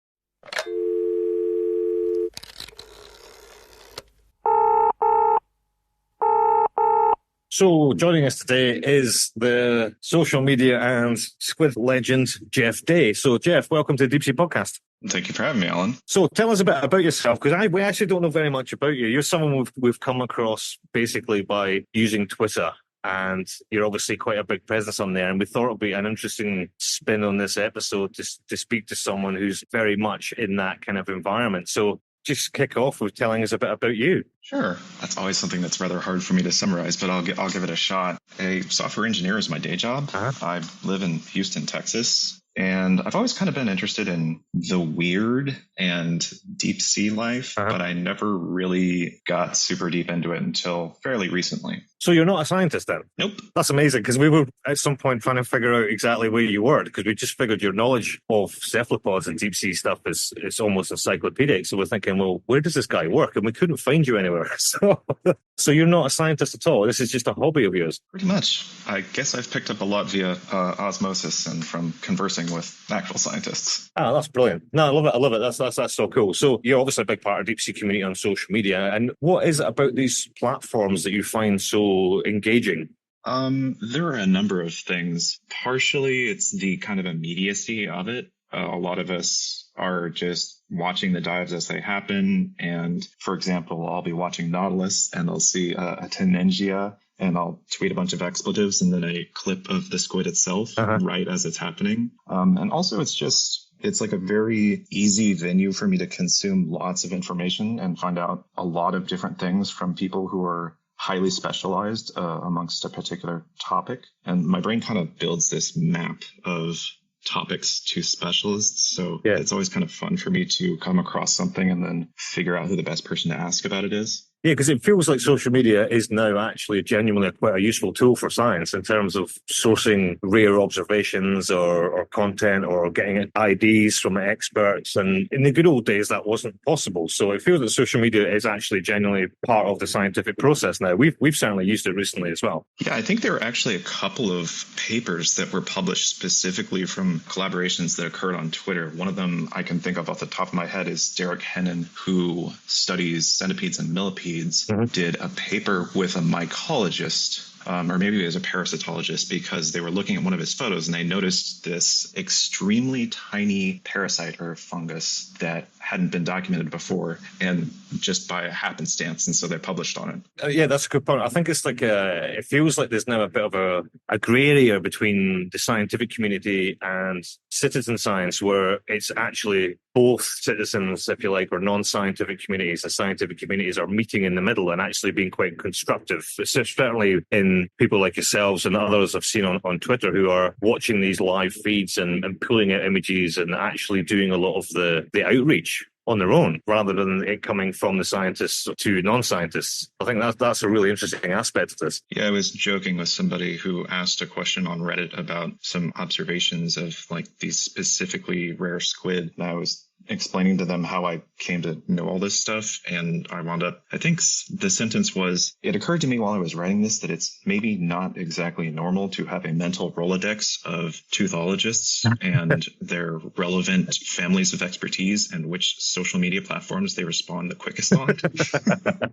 [SPEAKER 2] So joining us today is the social media and squid legend, Jeff Day. So Jeff, welcome to the Deep Sea Podcast.
[SPEAKER 4] Thank you for having me, Alan.
[SPEAKER 2] So tell us a bit about yourself, because we actually don't know very much about you. You're someone we've come across basically by using Twitter. And you're obviously quite a big presence on there. And we thought it would be an interesting spin on this episode to speak to someone who's very much in that kind of environment. So just kick off with telling us a bit about you.
[SPEAKER 4] Sure. That's always something that's rather hard for me to summarize, but I'll give it a shot. A software engineer is my day job. I live in Houston, Texas. And I've always kind of been interested in the weird and deep sea life, but I never really got super deep into it until fairly recently.
[SPEAKER 2] So you're not a scientist then?
[SPEAKER 4] Nope.
[SPEAKER 2] That's amazing, because we were at some point trying to figure out exactly where you were, because we just figured your knowledge of cephalopods and deep sea stuff is almost encyclopedic. So we're thinking, well, where does this guy work? And we couldn't find you anywhere. So you're not a scientist at all. This is just a hobby of yours.
[SPEAKER 4] Pretty much. I guess I've picked up a lot via osmosis and from conversing with actual scientists.
[SPEAKER 2] Ah, that's brilliant. No, I love it. That's so cool. So you're obviously a big part of deep sea community on social media. And what is it about these platforms that you find so engaging?
[SPEAKER 4] There are a number of things. Partially, it's the kind of immediacy of it. A lot of us are just watching the dives as they happen. And for example, I'll be watching Nautilus and I'll see a Tenengia and I'll tweet a bunch of expletives and then a clip of the squid itself right as it's happening. And also it's like a very easy venue for me to consume lots of information and find out a lot of different things from people who are highly specialized amongst a particular topic. And my brain kind of builds this map of topics to specialists. So it's always kind of fun for me to come across something and then figure out who the best person to ask about it is.
[SPEAKER 2] Yeah, because it feels like social media is now actually genuinely quite a useful tool for science in terms of sourcing rare observations or content or getting IDs from experts. And in the good old days, that wasn't possible. So it feels that social media is actually genuinely part of the scientific process now. We've certainly used it recently as well.
[SPEAKER 4] Yeah, I think there were actually a couple of papers that were published specifically from collaborations that occurred on Twitter. One of them I can think of off the top of my head is Derek Hennon, who studies centipedes and millipedes. Did a paper with a mycologist, or maybe it was a parasitologist, because they were looking at one of his photos and they noticed this extremely tiny parasite or fungus that hadn't been documented before, and just by a happenstance. And so they published on it.
[SPEAKER 2] Yeah, that's a good point. I think it's like it feels like there's now a bit of a grey area between the scientific community and citizen science, where it's actually both citizens, if you like, or non-scientific communities. The scientific communities are meeting in the middle and actually being quite constructive. Certainly in people like yourselves and others I've seen on Twitter who are watching these live feeds and pulling out images and actually doing a lot of the outreach on their own, rather than it coming from the scientists to non-scientists. I think that's a really interesting aspect of this.
[SPEAKER 4] Yeah, I was joking with somebody who asked a question on Reddit about some observations of like these specifically rare squid. And I was explaining to them how I came to know all this stuff. And I wound up, I think the sentence was, it occurred to me while I was writing this that it's maybe not exactly normal to have a mental Rolodex of toothologists and their relevant families of expertise and which social media platforms they respond the quickest on.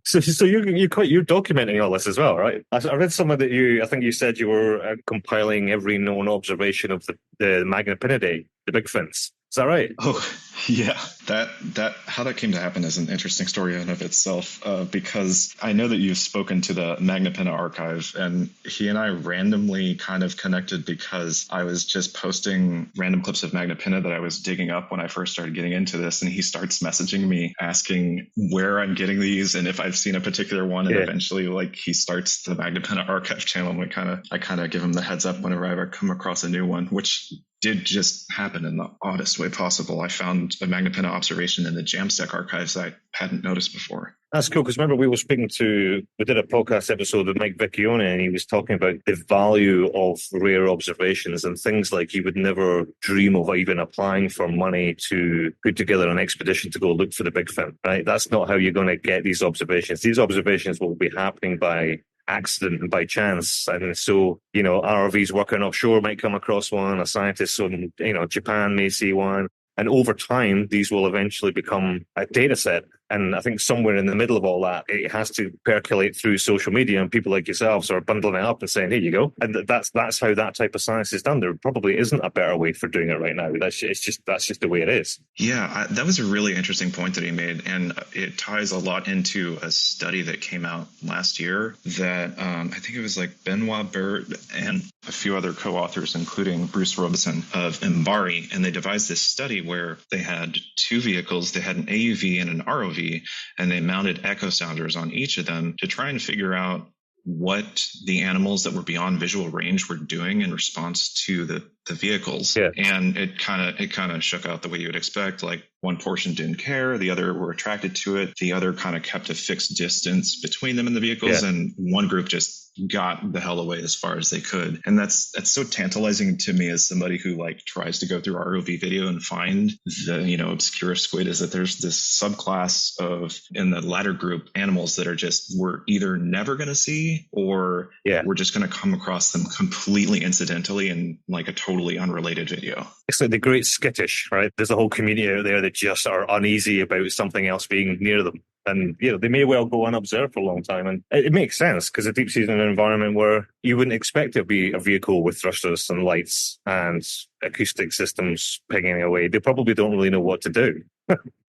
[SPEAKER 2] So you're documenting all this as well, right? I read somewhere that I think you said you were compiling every known observation of the Magnapinidae, the big fins. Is that right?
[SPEAKER 4] Oh, yeah. That how that came to happen is an interesting story in and of itself, because I know that you've spoken to the Magna Pinna archive, and he and I randomly kind of connected because I was just posting random clips of Magna Pinna that I was digging up when I first started getting into this, and he starts messaging me asking where I'm getting these and if I've seen a particular one, and eventually like he starts the Magna Pinna archive channel, and I kind of give him the heads up whenever I ever come across a new one, which did just happen in the oddest way possible. I found a Magna Pinna observation in the Jamstack archives I hadn't noticed before.
[SPEAKER 2] That's cool, because remember we did a podcast episode with Mike Vecchione, and he was talking about the value of rare observations and things like you would never dream of even applying for money to put together an expedition to go look for the big fin, right? That's not how you're going to get these observations. These observations will be happening by accident and by chance. And so, ROVs working offshore might come across one, a scientist in, Japan may see one. And over time, these will eventually become a data set. And I think somewhere in the middle of all that, it has to percolate through social media, and people like yourselves are bundling it up and saying, here you go. And that's how that type of science is done. There probably isn't a better way for doing it right now. That's just the way it is.
[SPEAKER 4] Yeah, that was a really interesting point that he made. And it ties a lot into a study that came out last year that I think it was like Benoit Bird and a few other co-authors, including Bruce Robeson of Mbari. And they devised this study where they had two vehicles. They had an AUV and an ROV, and they mounted echo sounders on each of them to try and figure out what the animals that were beyond visual range were doing in response to the vehicles.
[SPEAKER 2] Yeah.
[SPEAKER 4] And it kind of shook out the way you would expect. Like one portion didn't care, the other were attracted to it, the other kind of kept a fixed distance between them and the vehicles, and one group just got the hell away as far as they could. And that's so tantalizing to me as somebody who like tries to go through ROV video and find the obscure squid, is that there's this subclass of, in the latter group, animals that are just, we're either never going to see or we're just going to come across them completely incidentally in like a totally unrelated video.
[SPEAKER 2] It's like the great skittish, right? There's a whole community out there that just are uneasy about something else being near them. And, they may well go unobserved for a long time. And it makes sense, because the deep sea is an environment where you wouldn't expect it to be a vehicle with thrusters and lights and acoustic systems pinging away. They probably don't really know what to do.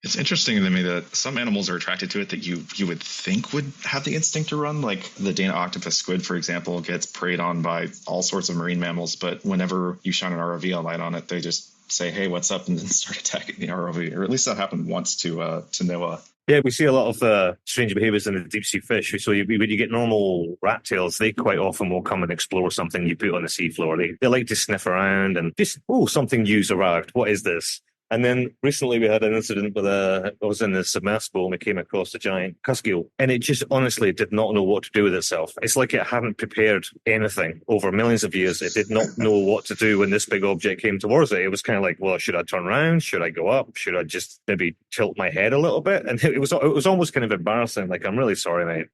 [SPEAKER 4] It's interesting to me that some animals are attracted to it that you would think would have the instinct to run. Like the Dana octopus squid, for example, gets preyed on by all sorts of marine mammals. But whenever you shine an ROV light on it, they just say, hey, what's up? And then start attacking the ROV. Or at least that happened once to Noah.
[SPEAKER 2] Yeah, we see a lot of strange behaviors in the deep sea fish. So when you get normal rat tails, they quite often will come and explore something you put on the seafloor. They like to sniff around and just, something new's arrived. What is this? And then recently we had an incident with I was in the submersible and we came across a giant cusk eel, and it just honestly did not know what to do with itself. It's like it hadn't prepared anything over millions of years. It did not know what to do when this big object came towards it. It was kind of like, well, should I turn around? Should I go up? Should I just maybe tilt my head a little bit? And it was almost kind of embarrassing. Like, I'm really sorry, mate.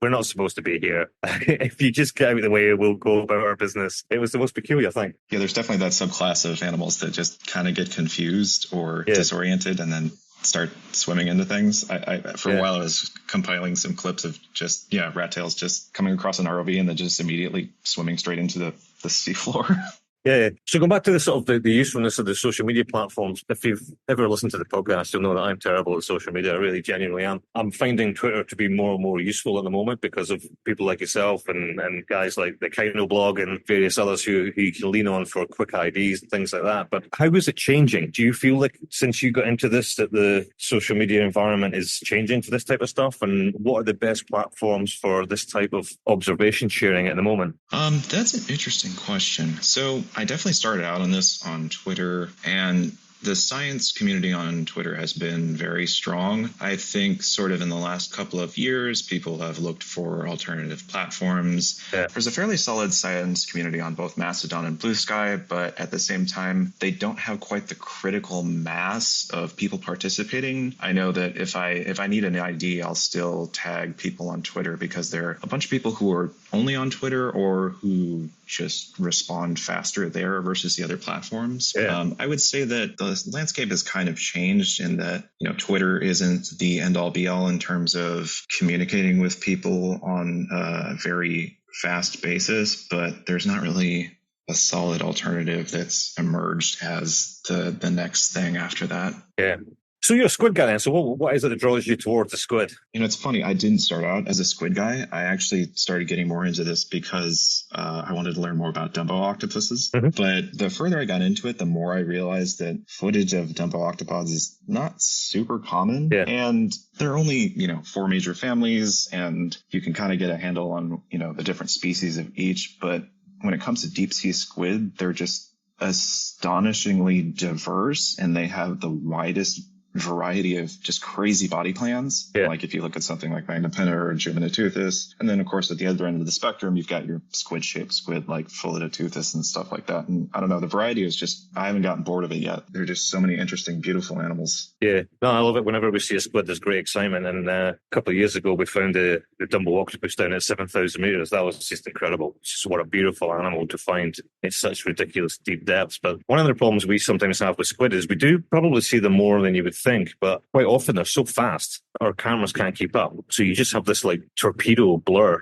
[SPEAKER 2] We're not supposed to be here. If you just get out of the way, we'll go about our business. It was the most peculiar thing.
[SPEAKER 4] Yeah, there's definitely that subclass of animals that just kind of get confused or disoriented and then start swimming into things. For a while I was compiling some clips of just rat tails just coming across an ROV and then just immediately swimming straight into the seafloor.
[SPEAKER 2] Yeah. So going back to the sort of the usefulness of the social media platforms, if you've ever listened to the podcast, you'll know that I'm terrible at social media. I really genuinely am. I'm finding Twitter to be more and more useful at the moment because of people like yourself and guys like the Kino blog and various others who you can lean on for quick IDs and things like that. But how is it changing? Do you feel like since you got into this that the social media environment is changing for this type of stuff? And what are the best platforms for this type of observation sharing at the moment?
[SPEAKER 4] That's an interesting question. So I definitely started out on this on Twitter, and the science community on Twitter has been very strong. I think sort of in the last couple of years, people have looked for alternative platforms. Yeah. There's a fairly solid science community on both Mastodon and Blue Sky, but at the same time, they don't have quite the critical mass of people participating. I know that if I need an ID, I'll still tag people on Twitter because there are a bunch of people who are only on Twitter or who just respond faster there versus the other platforms. Yeah. I would say that the landscape has kind of changed in that, Twitter isn't the end all be all in terms of communicating with people on a very fast basis, but there's not really a solid alternative that's emerged as the next thing after that.
[SPEAKER 2] Yeah. So you're a squid guy then. So what is it that draws you towards the squid?
[SPEAKER 4] It's funny. I didn't start out as a squid guy. I actually started getting more into this because I wanted to learn more about Dumbo octopuses.
[SPEAKER 2] Mm-hmm.
[SPEAKER 4] But the further I got into it, the more I realized that footage of Dumbo octopods is not super common.
[SPEAKER 2] Yeah.
[SPEAKER 4] And there are only, 4 major families, and you can kind of get a handle on, the different species of each. But when it comes to deep sea squid, they're just astonishingly diverse, and they have the widest variety of just crazy body plans.
[SPEAKER 2] Yeah.
[SPEAKER 4] Like if you look at something like Magnapenta or Juvenateuthis, and then of course at the other end of the spectrum, you've got your squid-shaped squid like Philodoteuthis and stuff like that. And I don't know, the variety is just, I haven't gotten bored of it yet. There are just so many interesting, beautiful animals.
[SPEAKER 2] Yeah, no, I love it. Whenever we see a squid, there's great excitement. And a couple of years ago, we found the Dumbo octopus down at 7,000 meters. That was just incredible. It's just what a beautiful animal to find in such ridiculous deep depths. But one of the problems we sometimes have with squid is we do probably see them more than you would think, but quite often they're so fast our cameras can't keep up. So you just have this like torpedo blur.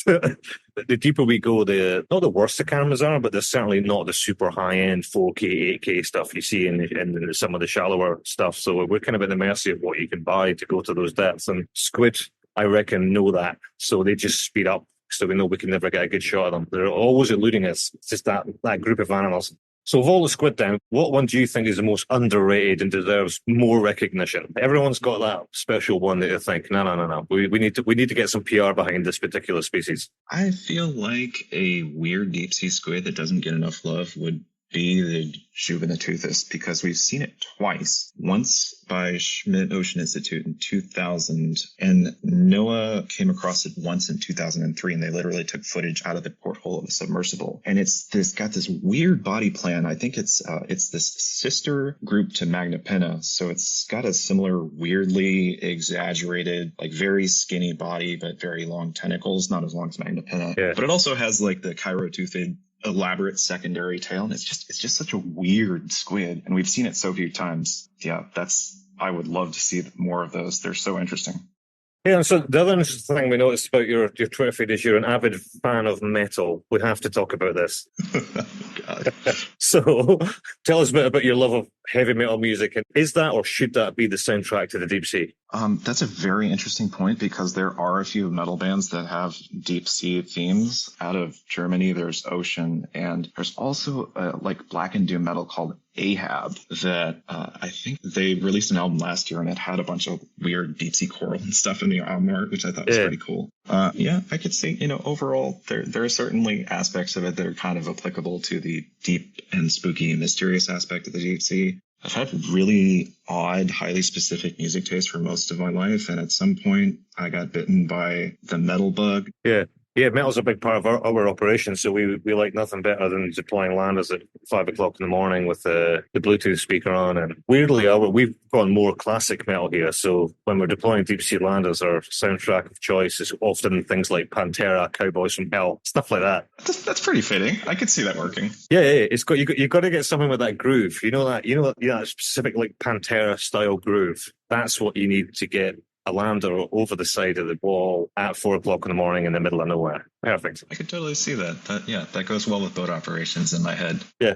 [SPEAKER 2] The deeper we go, not the worse the cameras are, but they're certainly not the super high-end 4K, 8K stuff you see in some of the shallower stuff. So we're kind of at the mercy of what you can buy to go to those depths. And squid, I reckon, know that. So they just speed up. So we know we can never get a good shot of them. They're always eluding us. It's just that group of animals. So of all the squid down, what one do you think is the most underrated and deserves more recognition? Everyone's got that special one that you think, no. We need to get some PR behind this particular species.
[SPEAKER 4] I feel like a weird deep sea squid that doesn't get enough love would be the Juvenateuthis, because we've seen it twice. Once by Schmidt Ocean Institute in 2000, and NOAA came across it once in 2003, and they literally took footage out of the porthole of a submersible. And it's got this weird body plan. I think it's this sister group to Magnapenta, so it's got a similar weirdly exaggerated, like very skinny body, but very long tentacles, not as long as Magnapenta.
[SPEAKER 2] Yeah.
[SPEAKER 4] But it also has like the chirotoothed elaborate secondary tail, and it's just such a weird squid, and we've seen it so few times. Yeah, I would love to see more of those. They're so interesting.
[SPEAKER 2] Yeah, and so the other interesting thing we noticed about your Twitter feed is you're an avid fan of metal. We have to talk about this.
[SPEAKER 4] God.
[SPEAKER 2] So tell us a bit about your love of heavy metal music. And is that, or should that be, the soundtrack to the deep sea?
[SPEAKER 4] That's a very interesting point, because there are a few metal bands that have deep sea themes. Out of Germany, there's Ocean, and there's also like black and doom metal called Ahab that I think they released an album last year, and it had a bunch of weird deep sea coral and stuff in the album art, which I thought was pretty cool. Yeah, I could say, overall, there are certainly aspects of it that are kind of applicable to the deep and spooky and mysterious aspect of the deep sea. I've had really odd, highly specific music taste for most of my life, and at some point I got bitten by the metal bug.
[SPEAKER 2] Yeah, metal's a big part of our operation, so we like nothing better than deploying landers at 5 o'clock in the morning with the Bluetooth speaker on. And weirdly, we've gone more classic metal here, so when we're deploying deep sea landers, our soundtrack of choice is often things like Pantera, Cowboys from Hell, stuff like that.
[SPEAKER 4] That's pretty fitting. I could see that working.
[SPEAKER 2] Yeah, it's got you got to get something with that groove. That specific like Pantera style groove. That's what you need to get a lander over the side of the wall at 4 o'clock in the morning in the middle of nowhere. Perfect.
[SPEAKER 4] I could totally see that. That goes well with boat operations in my head.
[SPEAKER 2] Yeah.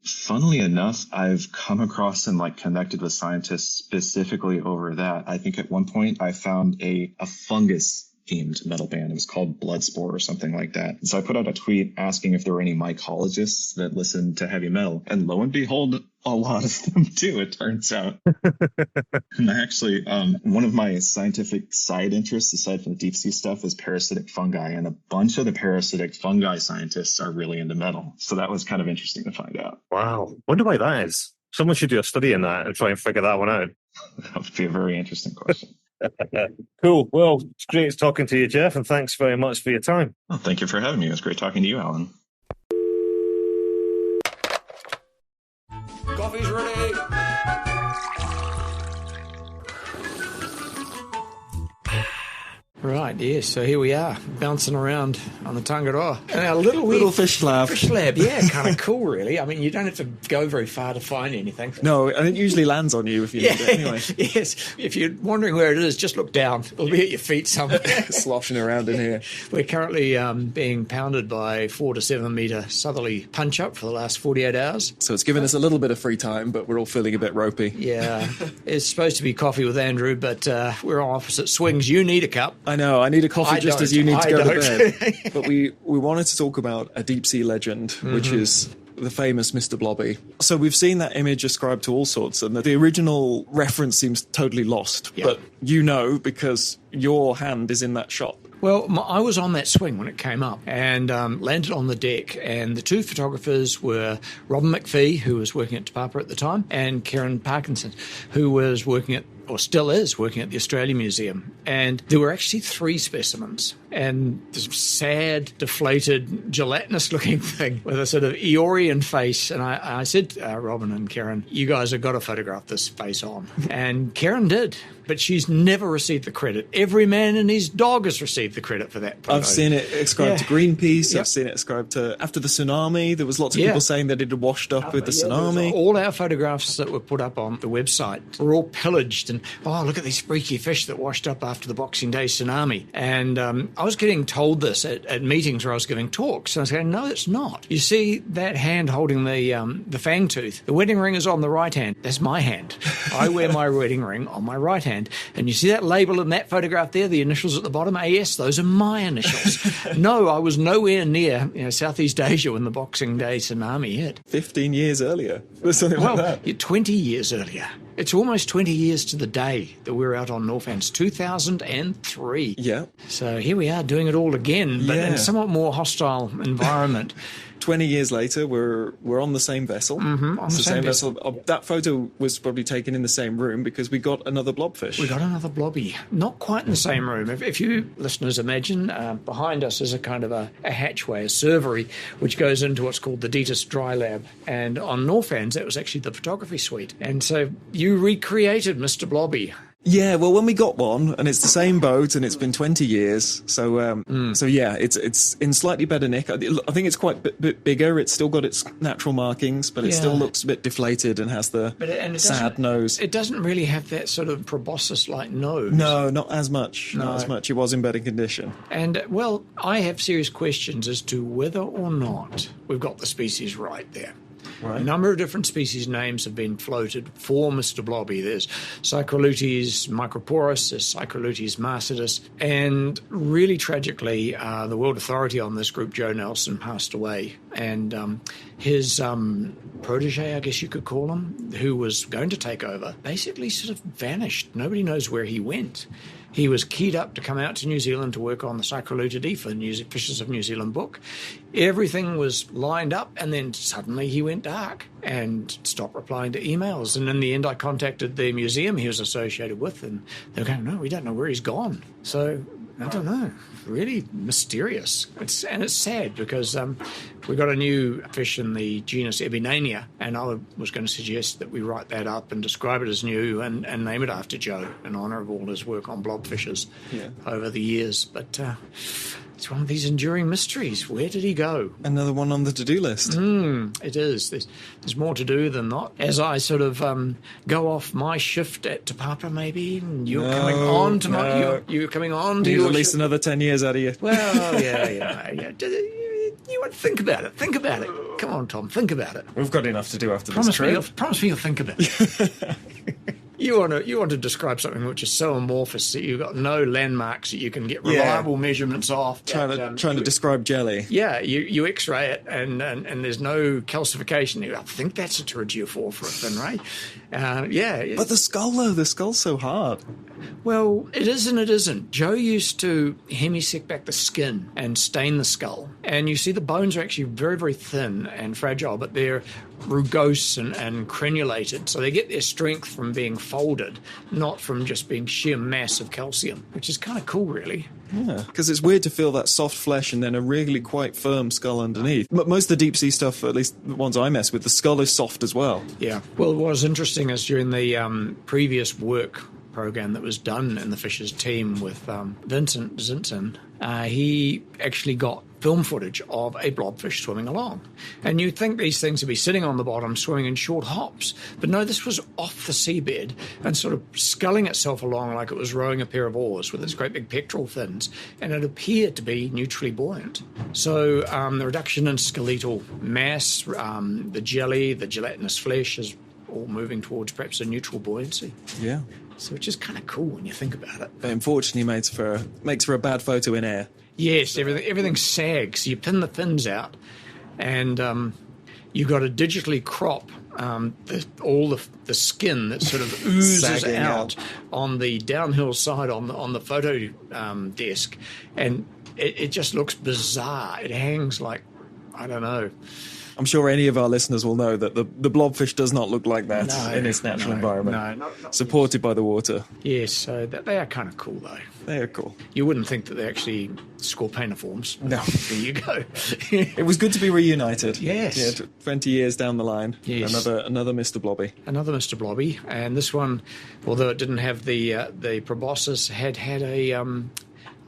[SPEAKER 4] Funnily enough, I've come across and connected with scientists specifically over that. I think at one point I found a fungus themed metal band. It was called Bloodspore or something like that. And so I put out a tweet asking if there were any mycologists that listened to heavy metal. And lo and behold, a lot of them do, it turns out. And actually, one of my scientific side interests, aside from the deep sea stuff, is parasitic fungi. And a bunch of the parasitic fungi scientists are really into metal. So that was kind of interesting to find out.
[SPEAKER 2] Wow. Wonder why that is. Someone should do a study in that and try and figure that one out.
[SPEAKER 4] That would be a very interesting question.
[SPEAKER 2] Cool. Well, it's great talking to you, Jeff, and thanks very much for your time.
[SPEAKER 4] Well, thank you for having me. It was great talking to you, Alan.
[SPEAKER 1] Coffee's ready.
[SPEAKER 5] Right, yes. So here we are, bouncing around on the Tangaroa. And our little
[SPEAKER 3] fish lab.
[SPEAKER 5] Fish lab, yeah, kind of cool, really. I mean, you don't have to go very far to find anything.
[SPEAKER 3] No, and it usually lands on you if you need it anyway.
[SPEAKER 5] Yes. If you're wondering where it is, just look down. It'll be at your feet somewhere.
[SPEAKER 3] Sloshing around in here.
[SPEAKER 5] We're currently being pounded by 4 to 7 metre southerly punch-up for the last 48 hours.
[SPEAKER 3] So it's given us a little bit of free time, but we're all feeling a bit ropey.
[SPEAKER 5] Yeah. It's supposed to be coffee with Andrew, but we're on opposite swings. You need a cup.
[SPEAKER 3] I know. I need a coffee just as you need to go to bed. But we wanted to talk about a deep sea legend, which is the famous Mr. Blobby. So we've seen that image ascribed to all sorts, and the original reference seems totally lost.
[SPEAKER 5] Yeah.
[SPEAKER 3] But you know, because your hand is in that shot.
[SPEAKER 5] Well, I was on that swing when it came up and landed on the deck, and the two photographers were Robin McPhee, who was working at Te Papa at the time, and Karen Parkinson, who was working at, or still is, working at the Australian Museum. And there were actually 3 specimens, and this sad, deflated, gelatinous-looking thing with a sort of Eeyorian face. And I said, Robin and Karen, you guys have got to photograph this face on. And Karen did, but she's never received the credit. Every man and his dog has received the credit for that photo.
[SPEAKER 3] I've seen it ascribed to Greenpeace.
[SPEAKER 5] Yep.
[SPEAKER 3] I've seen it ascribed to after the tsunami. There was lots of people saying that it had washed up with the tsunami.
[SPEAKER 5] All our photographs that were put up on the website were all pillaged. And, oh, look at these freaky fish that washed up after the Boxing Day tsunami. And I was getting told this at meetings where I was giving talks. And I was going, no, it's not. You see that hand holding the fang tooth. The wedding ring is on the right hand. That's my hand. I wear my wedding ring on my right hand. And you see that label in that photograph there, the initials at the bottom, AS, those are my initials. No, I was nowhere near Southeast Asia when the Boxing Day tsunami hit.
[SPEAKER 3] 15 years earlier. Or something like that.
[SPEAKER 5] Yeah, 20 years earlier. It's almost 20 years to the day that we were out on Northants, 2003.
[SPEAKER 3] Yeah.
[SPEAKER 5] So here we are doing it all again, but in a somewhat more hostile environment.
[SPEAKER 3] 20 years later, we're on the same vessel.
[SPEAKER 5] Mm-hmm, on the same vessel.
[SPEAKER 3] That photo was probably taken in the same room because we got another blobfish.
[SPEAKER 5] We got another blobby. Not quite in the same room. If you listeners imagine, behind us is a kind of a hatchway, a servery, which goes into what's called the Detis Dry Lab. And on Northants, that was actually the photography suite. And so you recreated Mr. Blobby.
[SPEAKER 3] Yeah, well, when we got one, and it's the same boat, and it's been 20 years, so yeah, it's in slightly better nick. I think it's quite a bit bigger. It's still got its natural markings, but it still looks a bit deflated and has the sad nose.
[SPEAKER 5] It doesn't really have that sort of proboscis-like nose.
[SPEAKER 3] No, not as much. Not as much. It was in better condition.
[SPEAKER 5] And, well, I have serious questions as to whether or not we've got the species right there. Right. A number of different species names have been floated for Mr. Blobby. There's Cycrolutes microporus, there's Cycrolutes marcetus, and really tragically, the world authority on this group, Joe Nelson, passed away. And his protege, I guess you could call him, who was going to take over, basically sort of vanished. Nobody knows where he went. He was keyed up to come out to New Zealand to work on the Cycrolutidae for Fishes of New Zealand book. Everything was lined up, and then suddenly he went dark and stopped replying to emails. And in the end, I contacted the museum he was associated with, and they were going, no, we don't know where he's gone. So, I don't know. Really mysterious. It's sad because we got a new fish in the genus Ebinania, and I was going to suggest that we write that up and describe it as new and name it after Joe in honour of all his work on blobfishes over the years. But it's one of these enduring mysteries. Where did he go?
[SPEAKER 3] Another one on the to-do list.
[SPEAKER 5] It is. There's more to do than not. As I sort of go off my shift at Te Papa, maybe, and you're coming on to you're coming on to
[SPEAKER 3] Need
[SPEAKER 5] your
[SPEAKER 3] at least
[SPEAKER 5] shift.
[SPEAKER 3] another 10 years out of you.
[SPEAKER 5] Well, yeah. You want to think about it. Think about it. Come on, Tom. Think about it.
[SPEAKER 3] We've got enough to do after this trip.
[SPEAKER 5] Promise me you'll think about it. You want to describe something which is so amorphous that you've got no landmarks that you can get reliable measurements off.
[SPEAKER 3] Trying to describe jelly.
[SPEAKER 5] Yeah, you X-ray it and there's no calcification. I think that's a pterygophore for a fin ray.
[SPEAKER 3] But the skull, though, the skull's so hard.
[SPEAKER 5] Well, it is and it isn't. Joe used to hemisect back the skin and stain the skull. And you see the bones are actually very, very thin and fragile, but they're rugose and crenulated. So they get their strength from being folded, not from just being sheer mass of calcium, which is kind of cool, really.
[SPEAKER 3] Yeah, because it's weird to feel that soft flesh and then a really quite firm skull underneath. Most of the deep sea stuff, at least the ones I mess with, the skull is soft as well.
[SPEAKER 5] Yeah. Well, what was interesting is during the previous work program that was done in the Fishers team with Vincent Zinton, he actually got film footage of a blobfish swimming along. And you'd think these things would be sitting on the bottom, swimming in short hops. But no, this was off the seabed and sort of sculling itself along like it was rowing a pair of oars with its great big pectoral fins. And it appeared to be neutrally buoyant. So the reduction in skeletal mass, the jelly, the gelatinous flesh is all moving towards perhaps a neutral buoyancy.
[SPEAKER 3] Yeah.
[SPEAKER 5] So it's just kind of cool when you think about it.
[SPEAKER 3] But unfortunately makes for a bad photo in air.
[SPEAKER 5] Yes, everything sags. You pin the fins out, and you've got to digitally crop all the skin that sort of oozes out on the downhill side on the photo desk, and it just looks bizarre. It hangs like, I don't know.
[SPEAKER 3] I'm sure any of our listeners will know that the blobfish does not look like that in its natural environment.
[SPEAKER 5] No,
[SPEAKER 3] supported by the water.
[SPEAKER 5] Yes, so they are kind of cool, though.
[SPEAKER 3] They are cool.
[SPEAKER 5] You wouldn't think that they're actually scorpaeniforms.
[SPEAKER 3] No.
[SPEAKER 5] There you go.
[SPEAKER 3] It was good to be reunited.
[SPEAKER 5] Yes.
[SPEAKER 3] Yeah, 20 years down the line.
[SPEAKER 5] Yes.
[SPEAKER 3] Another Mr. Blobby.
[SPEAKER 5] Another Mr. Blobby. And this one, although it didn't have the proboscis, had a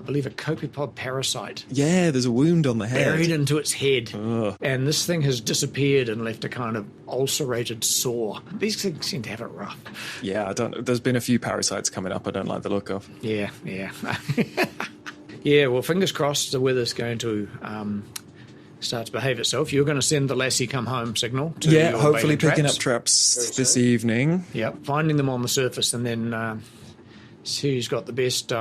[SPEAKER 5] I believe a copepod parasite.
[SPEAKER 3] Yeah, there's a wound on the head.
[SPEAKER 5] Buried into its head.
[SPEAKER 3] Ugh.
[SPEAKER 5] And this thing has disappeared and left a kind of ulcerated sore. These things seem to have it rough.
[SPEAKER 3] Yeah, there's been a few parasites coming up I don't like the look of.
[SPEAKER 5] Yeah. Yeah, well, fingers crossed the weather's going to start to behave itself. You're going to send the lassie come home signal to your
[SPEAKER 3] hopefully
[SPEAKER 5] bailing
[SPEAKER 3] picking
[SPEAKER 5] traps.
[SPEAKER 3] up traps this evening.
[SPEAKER 5] Yeah, finding them on the surface and then see who's got the best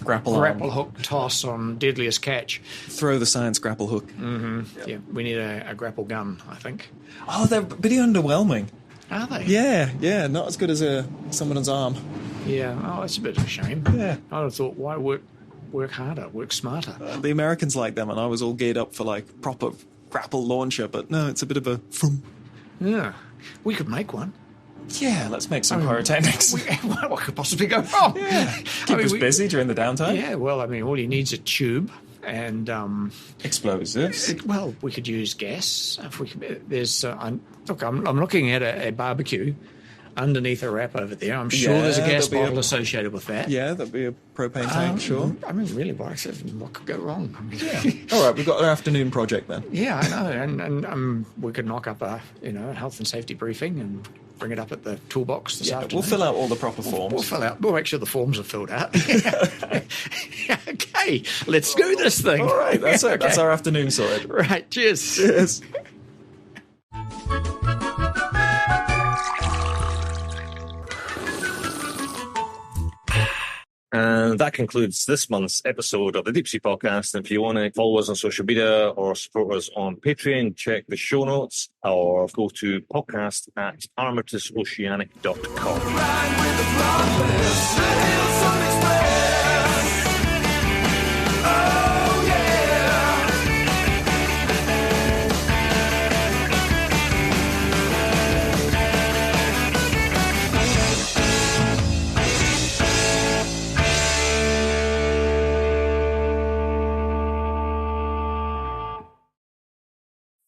[SPEAKER 3] Grapple
[SPEAKER 5] hook toss on deadliest catch.
[SPEAKER 3] Throw the science grapple hook.
[SPEAKER 5] Mm-hmm. Yep. Yeah, we need a grapple gun, I think.
[SPEAKER 3] Oh, they're pretty underwhelming.
[SPEAKER 5] Are they?
[SPEAKER 3] Yeah, not as good as someone's arm.
[SPEAKER 5] Yeah, oh, that's a bit of a shame.
[SPEAKER 3] Yeah.
[SPEAKER 5] I would have thought, why work harder, work smarter?
[SPEAKER 3] The Americans like them, and I was all geared up for like proper grapple launcher, but no, it's a bit of a thrum.
[SPEAKER 5] Yeah, we could make one.
[SPEAKER 3] Yeah, let's make some pyrotechnics.
[SPEAKER 5] What could possibly go wrong?
[SPEAKER 3] Yeah. Keep us busy during the downtime.
[SPEAKER 5] Yeah, well, I mean, all you need is a tube and
[SPEAKER 3] explosives.
[SPEAKER 5] Well, we could use gas. If we could, there's I'm looking at a barbecue underneath a wrap over there. I'm sure there's a gas bottle associated with that.
[SPEAKER 3] Yeah, that'd be a propane tank, sure.
[SPEAKER 5] I mean, really, what could go wrong? I mean,
[SPEAKER 3] yeah. All right, we've got our afternoon project then.
[SPEAKER 5] Yeah, I know, and we could knock up a health and safety briefing and bring it up at the toolbox this afternoon.
[SPEAKER 3] We'll fill out all the proper forms.
[SPEAKER 5] We'll make sure the forms are filled out. Okay, let's do this thing.
[SPEAKER 3] All right, that's it.
[SPEAKER 5] Okay.
[SPEAKER 3] That's our afternoon sorted.
[SPEAKER 5] Right, cheers.
[SPEAKER 3] Cheers.
[SPEAKER 2] And that concludes this month's episode of the Deep Sea Podcast. And if you want to follow us on social media or support us on Patreon, check the show notes or go to podcast@armatusoceanic.com.
[SPEAKER 1] Ride with the blobish, the Hillsong Express. Oh yeah.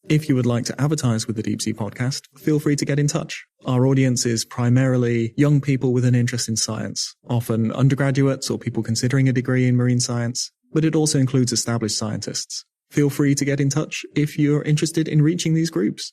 [SPEAKER 3] If you would like to advertise with the Deep Sea Podcast, feel free to get in touch. Our audience is primarily young people with an interest in science, often undergraduates or people considering a degree in marine science, but it also includes established scientists. Feel free to get in touch if you're interested in reaching these groups.